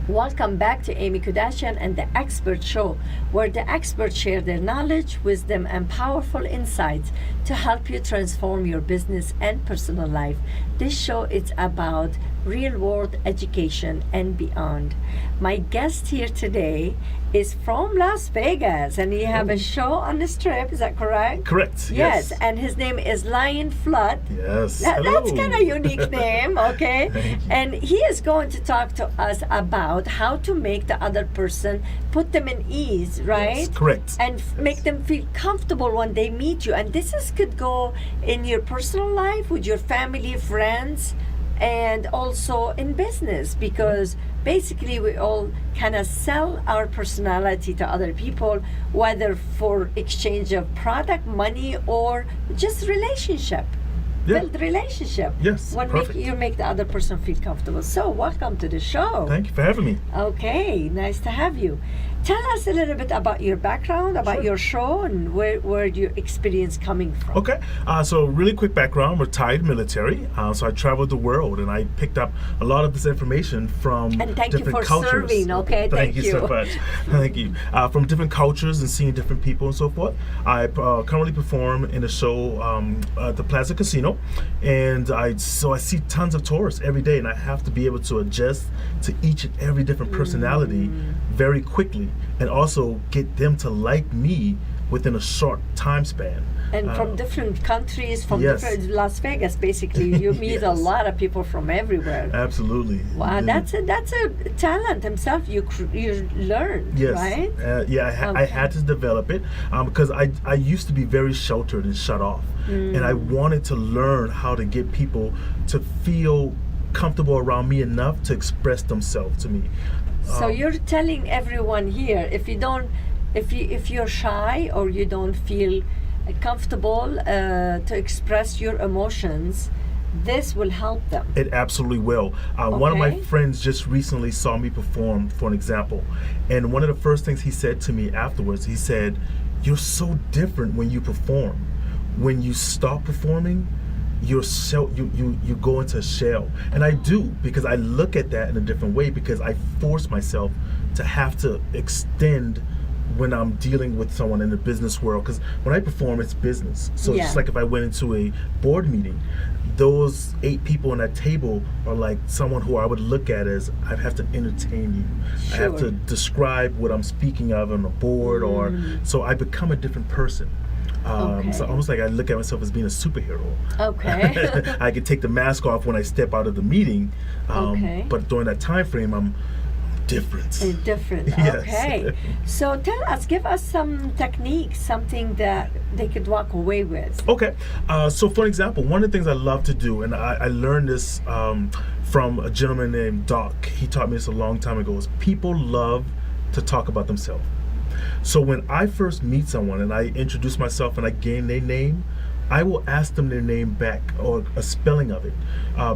Welcome back to Amy Kardashian and the Expert Show, where the experts share their knowledge, wisdom, and powerful insights to help you transform your business and personal life. This show is about real-world education and beyond. My guest here today is from Las Vegas, and you have a show on the Strip. Is that correct? Correct. Yes, and his name is Lion Flood. Yes. That's kind of a unique name, okay? Thank you. And he is going to talk to us about how to make the other person, put them in ease, right? Yes, correct. And make them feel comfortable when they meet you. And could go in your personal life, with your family, friends, and also in business, because basically we all kind of sell our personality to other people, whether for exchange of product, money, or just relationship. Yeah. Build relationship. Yes, perfect. You make the other person feel comfortable. So welcome to the show. Thank you for having me. Okay, nice to have you. Tell us a little bit about your background, about Sure. your show, and where your experience coming from. Okay, so really quick background, retired military. So I traveled the world and I picked up a lot of this information from And thank you different for cultures. serving, okay? Thank Thank you so you. much. Thank you. From different cultures and seeing different people and so forth. I currently perform in a show at the Plaza Casino, and I see tons of tourists every day, and I have to be able to adjust to each and every different personality very quickly, and also get them to like me within a short time span. And from different countries, from yes. different Las Vegas, basically, you meet a Yes. lot of people from everywhere. Absolutely. Wow, that's a talent himself. You learn, Yes. right? I Okay. had to develop it because I used to be very sheltered and shut off, and I wanted to learn how to get people to feel comfortable around me enough to express themselves to me. So you're telling everyone here, if you're shy or you don't feel comfortable to express your emotions, this will help them. It absolutely will. One of my Okay. friends just recently saw me perform, for an example, and one of the first things he said to me afterwards, he said, "You're so different when you perform. When you stop performing, you go into a shell." And I do, because I look at that in a different way, because I force myself to have to extend when I'm dealing with someone in the business world, because when I perform, it's business. So Yeah. just like if I went into a board meeting, those 8 people on that table are like someone who I would look at as, I have to entertain you. I have to Sure. describe what I'm speaking of on the board, or so I become a different person. Okay. So almost like I look at myself as being a superhero. Okay. I can take the mask off when I step out of the meeting, Okay. but during that time frame, I'm different. Different. Yes. Okay. So give us some techniques, something that they could walk away with. Okay, so for example, one of the things I love to do, and I learned this from a gentleman named Doc. He taught me this a long time ago, is people love to talk about themselves. So when I first meet someone and I introduce myself and I gain their name, I will ask them their name back, or a spelling of it,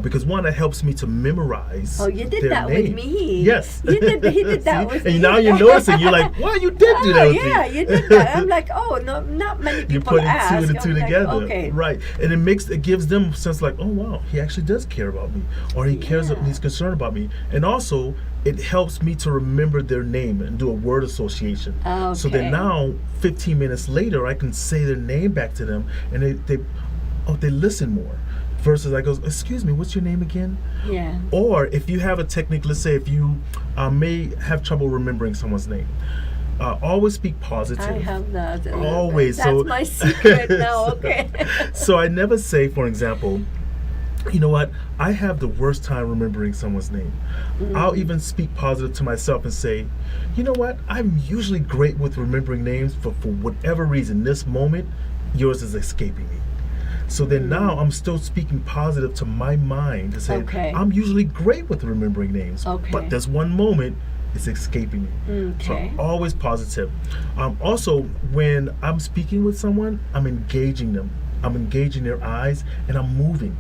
because one, it helps me to memorize. Oh, you did their that name. with me. Yes. He did that See? with me. And now you're noticing. You're like, "Wow, you did do that with me." Yeah, you did that. I'm like, oh, no, not many people You're putting ask. two and I'm two like, together, okay. right? And it gives them a sense like, "Oh wow, he actually does care about me, or he cares, Yeah. he's concerned about me." And also, it helps me to remember their name and do a word association. So Okay. that now, 15 minutes later, I can say their name back to them, and they listen more. Versus I goes, "Excuse me, what's your name again?" Yeah. Or if you have a technique, let's say if you may have trouble remembering someone's name, always speak positive. I have that. Always. That's So- my secret now. Okay. So I never say, for example, "You know what? I have the worst time remembering someone's name." I'll even speak positive to myself and say, "You know what? I'm usually great with remembering names, but for whatever reason, this moment, yours is escaping me." So then now I'm still speaking positive to my mind to say, Okay. "I'm usually great with remembering names, Okay. but this one moment is escaping me." So Okay. I'm always positive. Also, when I'm speaking with someone, I'm engaging them. I'm engaging their eyes, and I'm moving.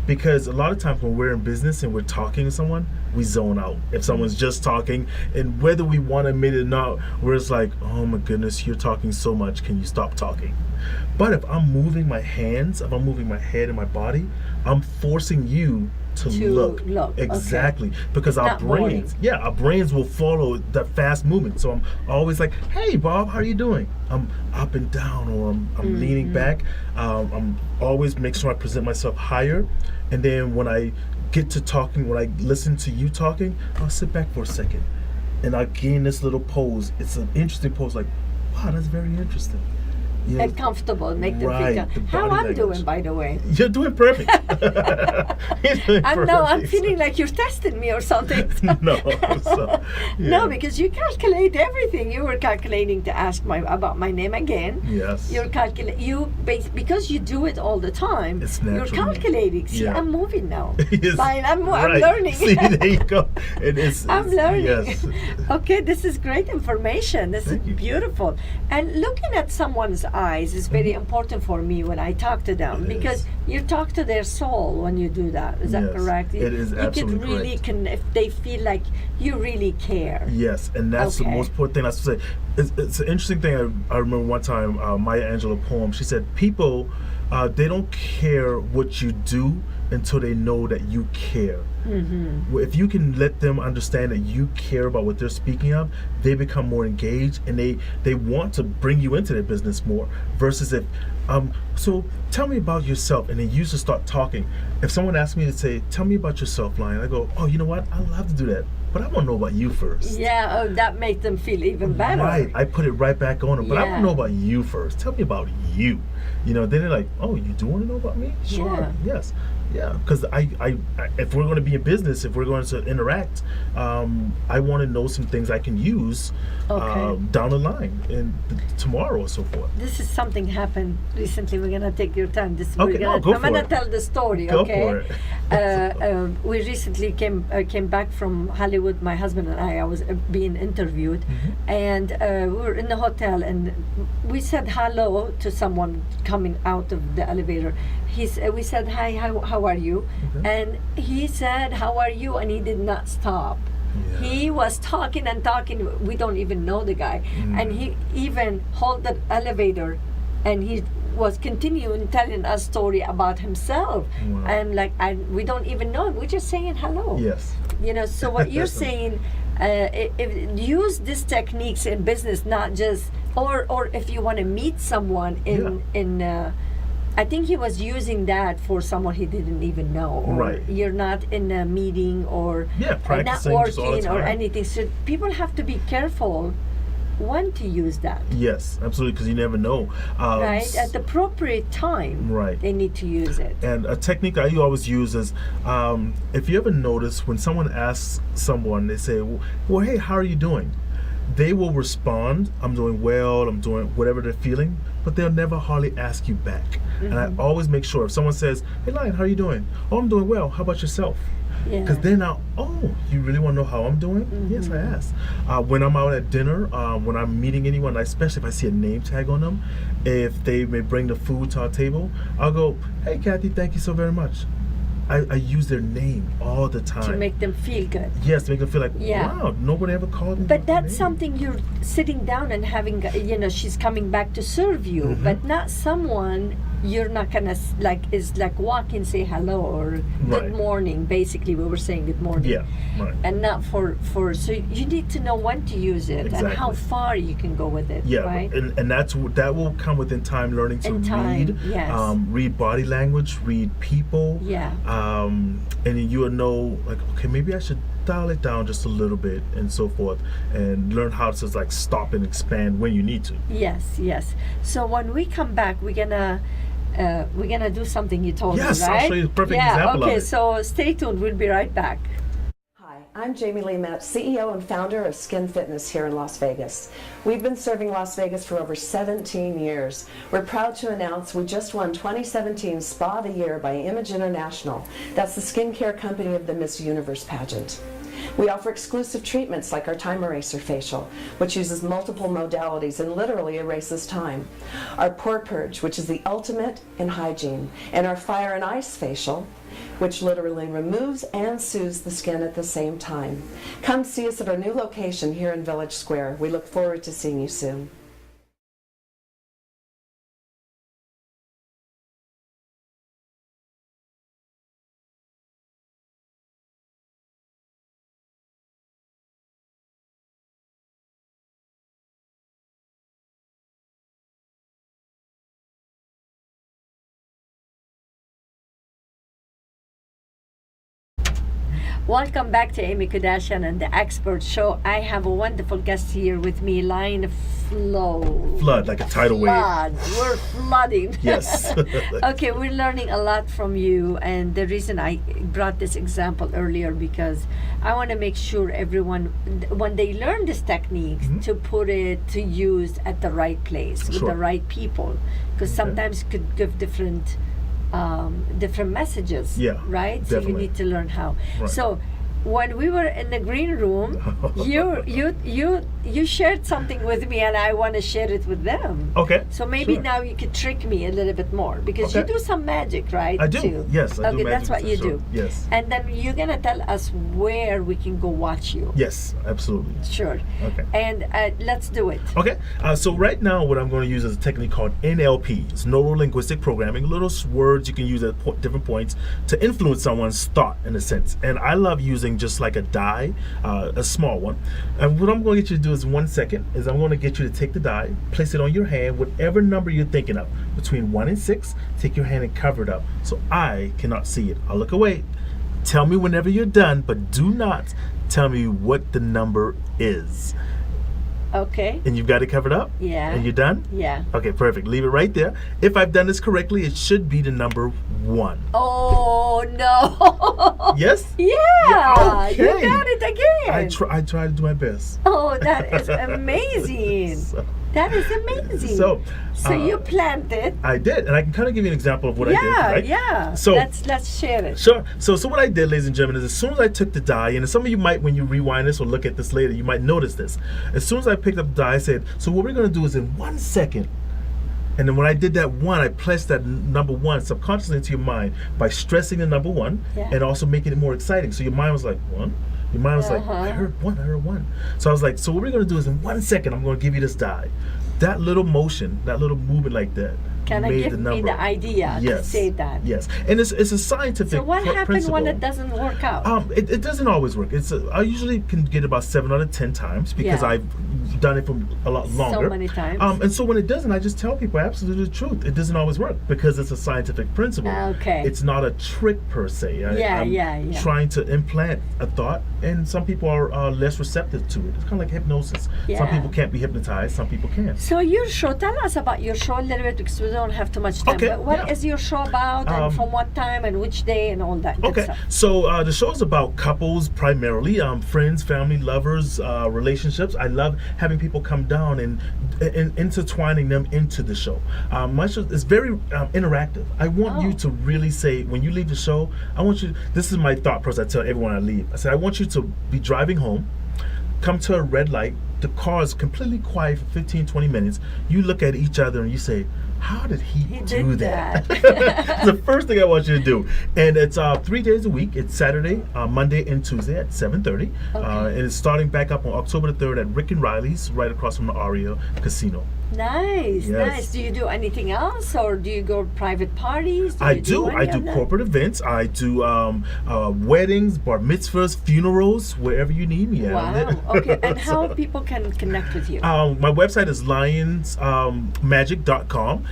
Because a lot of times when we're in business and we're talking to someone, we zone out. If someone's just talking, and whether we want to admit it or not, we're just like, "Oh my goodness, you're talking so much. Can you stop talking?" But if I'm moving my hands, if I'm moving my head and my body, I'm forcing you to To look. look, okay. Exactly. Because It's our not boring. brains, our brains will follow that fast movement. So I'm always like, hey, Bob, how are you doing? I'm up and down, or I'm leaning back. I'm always make sure I present myself higher. And then when I get to talking, when I listen to you talking, I'll sit back for a second. And I gain this little pose. It's an interesting pose, like, wow, that's very interesting. You know, And comfortable, make them right, feel the How body I'm language. doing, by the way. You're doing perfect. You're doing I'm perfect. feeling like you're testing me or something. No, so, No, yeah. because you calculate everything. You were calculating to ask about my name again. Yes. You're because you do it all the time. It's You're natural. calculating. See, Yeah. I'm moving now. Yes, Fine, I'm right. learning. See, there you go. I'm learning. Yes. Okay, this is great information. This Thank is you. beautiful. And looking at someone's eyes is very important for me when I talk to them, It because is. you talk to their soul when you do that. Is that Yes, correct? it is You absolutely can really correct. if they feel like you really care. Yes, and that's the Okay. most important thing I have to say. It's an interesting thing. I remember one time Maya Angelou poem. She said, "People, they don't care what you do until they know that you care." Well, if you can let them understand that you care about what they're speaking of, they become more engaged, and they want to bring you into their business more. Versus if, so tell me about yourself, and then you just start talking. If someone asks me to say, "Tell me about yourself," Lion, I go, "Oh, you know what? I love to do that, but I want to know about you first." Yeah, oh, that makes them feel even better. Right, I put it right back on them, but I want Yeah. to know about you first. Tell me about you. You know, then they're like, "Oh, you do want to know about me? Sure, Yeah. yes, yeah." Because I, if we're going to be in business, if we're going to interact, I want to know some things I can use Okay. down the line and tomorrow or so forth. This is something happened recently. We're gonna take your time. Okay, no, go I'm for gonna it. tell the story. Go Okay. for it. We recently came back from Hollywood. My husband and I was being interviewed, Mm-hmm. and we were in the hotel, and we said hello to someone coming out of the elevator. We said, "Hi, how are you?" Okay. And he said, "How are you?" And he did not stop. Yeah. He was talking and talking. We don't even know the guy, and he even hold the elevator, and he was continuing telling us story about himself. Wow. And like, we don't even know him. We're just saying hello. Yes. You know. So what you're saying, use these techniques in business, not just or if you want to meet someone in. I think he was using that for someone he didn't even know. Or Right. You're not in a meeting or Yeah, practicing not just all the working or time. anything. So people have to be careful when to use that. Yes, absolutely, because you never know. Right? At the appropriate time, Right. they need to use it. And a technique I always use is, if you ever notice when someone asks someone, they say, "Well, hey, how are you doing?" They will respond, "I'm doing well, I'm doing whatever they're feeling," but they'll never hardly ask you back. And I always make sure if someone says, "Hey, Lion, how are you doing?" "Oh, I'm doing well. How about yourself?" Yeah. Because then now, "Oh, you really want to know how I'm doing?" Yes, I ask. When I'm out at dinner, when I'm meeting anyone, especially if I see a name tag on them, if they may bring the food to our table, I'll go, "Hey, Kathy, thank you so very much." I use their name all the time. To make them feel good. Yes, to make them feel like, Yeah. wow, nobody ever called me. But by my that's name. something you're sitting down and having, she's coming back to serve you, Mhm. but not someone you're not gonna is like walk in, say hello or Right. good morning. Basically, we were saying good morning. Yeah, right. And not for so you need to know when to use it and how Exactly. far you can go with it. Yeah, Right. and that will come within time learning to In time, read, yes. read body language, read people, Yeah. and then you will know like, okay, maybe I should dial it down just a little bit and so forth, and learn how to like stop and expand when you need to. Yes. Yes. So when we come back, we're gonna do something you told Yes, me, I'll right? show you a perfect yeah, example of okay, it. so stay tuned. We'll be right back. Hi, I'm Jamie Lee Metz, CEO and founder of Skin Fitness here in Las Vegas. We've been serving Las Vegas for over 17 years. We're proud to announce we just won 2017 Spa of the Year by Image International. That's the skincare company of the Miss Universe pageant. We offer exclusive treatments like our Time Eraser facial, which uses multiple modalities and literally erases time. Our Pore Purge, which is the ultimate in hygiene, and our Fire and Ice facial, which literally removes and soothes the skin at the same time. Come see us at our new location here in Village Square. We look forward to seeing you soon. Welcome back to Amy Kardashian and the Expert Show. I have a wonderful guest here with me, Lion Flood, like a tidal wave. Flood. We're flooding. Yes. Okay, we're learning a lot from you, and the reason I brought this example earlier because I want to make sure everyone, when they learn this technique, to put it to use at the right place with Sure. the right people, because sometimes it could give different messages. Yeah, Right. So you definitely. need to learn how. Right. So when we were in the green room, you shared something with me, and I want to share it with them. Okay. So maybe sure. now you could trick me a little bit more because you Okay. do some magic, right? I do. Too? Yes, I do Okay, that's magic what you sure. do. Yes. And then you're gonna tell us where we can go watch you. Yes, absolutely. Sure. Okay. And let's do it. Okay, so right now what I'm going to use is a technique called NLP. It's Neuro-Linguistic Programming, little words you can use at different points to influence someone's thought in a sense. And I love using just like a die, a small one. And what I'm going to get you to do is 1 second, is I'm going to get you to take the die, place it on your hand, whatever number you're thinking of, between 1 and 6, take your hand and cover it up so I cannot see it. I'll look away. Tell me whenever you're done, but do not tell me what the number is. Okay. And you've got it covered up? Yeah. And you're done? Yeah. Okay, perfect. Leave it right there. If I've done this correctly, it should be the number 1. Oh no. Yes? Yeah. You Okay. got it again. I try to do my best. Oh, that is amazing. So- That is amazing. So, you planned it. I did, and I can kind of give you an example of what I did. Right? Yeah. So let's share it. Sure. So what I did, ladies and gentlemen, is as soon as I took the die, and some of you might, when you rewind this or look at this later, you might notice this. As soon as I picked up the die, I said, so what we're going to do is in 1 second, and then when I did that 1, I placed that number 1 subconsciously into your mind by stressing the number 1 Yeah. and also making it more exciting. So your mind was like, 1? Your mind was like, I heard 1, I heard 1. So I was like, so what we're going to do is in 1 second, I'm going to give you this die. That little motion, that little movement like that, Can I made give the me number. the idea to say that? Yes. And it's a scientific So what happens principle. when it doesn't work out? It doesn't always work. I usually can get about 7 out of 10 times because Yeah. I've done it for a lot longer. So many times. And so when it doesn't, I just tell people absolutely the truth. It doesn't always work because it's a scientific principle. Okay. It's not a trick per se. I'm trying to implant a thought, and some people are less receptive to it. It's kind of like hypnosis. Some Yeah. people can't be hypnotized. Some people can. So your show, tell us about your show a little bit because we don't have too much time. Okay, But what is yeah. your show about and from what time and which day and all that good Okay, stuff? so the show is about couples primarily, friends, family, lovers, relationships. I love having people come down and intertwining them into the show. My show is very interactive. I want you to really say, when you leave the show, I want you, this is my thought process I tell everyone I leave. I said, I want you to be driving home, come to a red light, the car is completely quiet for 15, 20 minutes. You look at each other and you say, how did he do did that? It's the first thing I want you to do. And it's 3 days a week. It's Saturday, Monday, and Tuesday at 7:30. And it's starting back up on October the 3rd at Rick and Riley's, right across from the Aria Casino. Nice, Yes. nice. Do you do anything else or do you go private parties? I do. any I do of that? corporate events. I do weddings, bar mitzvahs, funerals, wherever you need me at. Wow. Okay. And So- how people can connect with you? my website is lionsmagic.com.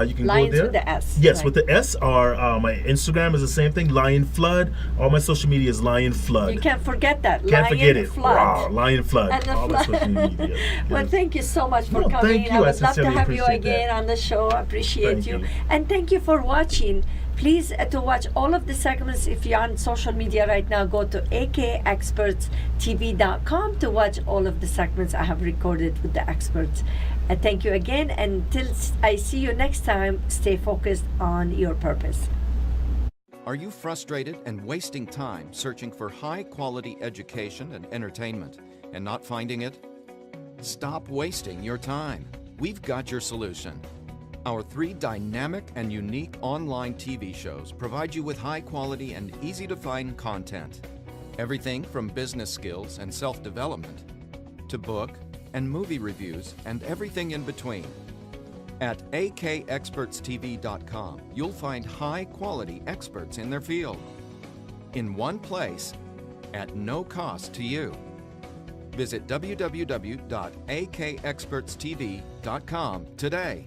You can Lions go there. with the S. Yes, right? with the S. Or my Instagram is the same thing, Lion Flood. All my social media is Lion Flood. You can't forget that. Can't Lion forget it. Flood. Wow, Lion Flood. And the all my flood. social media. Well, Yes. thank you so much for No, coming. thank you. I would love to sincerely have you appreciate again that. on the show. Appreciate Thank you. And thank you for watching. Please, to watch all of the segments, if you're on social media right now, go to akexpertstv.com to watch all of the segments I have recorded with the experts. Thank you again. And till I see you next time, stay focused on your purpose. Are you frustrated and wasting time searching for high-quality education and entertainment and not finding it? Stop wasting your time. We've got your solution. Our 3 dynamic and unique online TV shows provide you with high-quality and easy-to-find content. Everything from business skills and self-development to book and movie reviews and everything in between. At akexpertstv.com, you'll find high-quality experts in their field in one place at no cost to you. Visit www.akexpertstv.com today.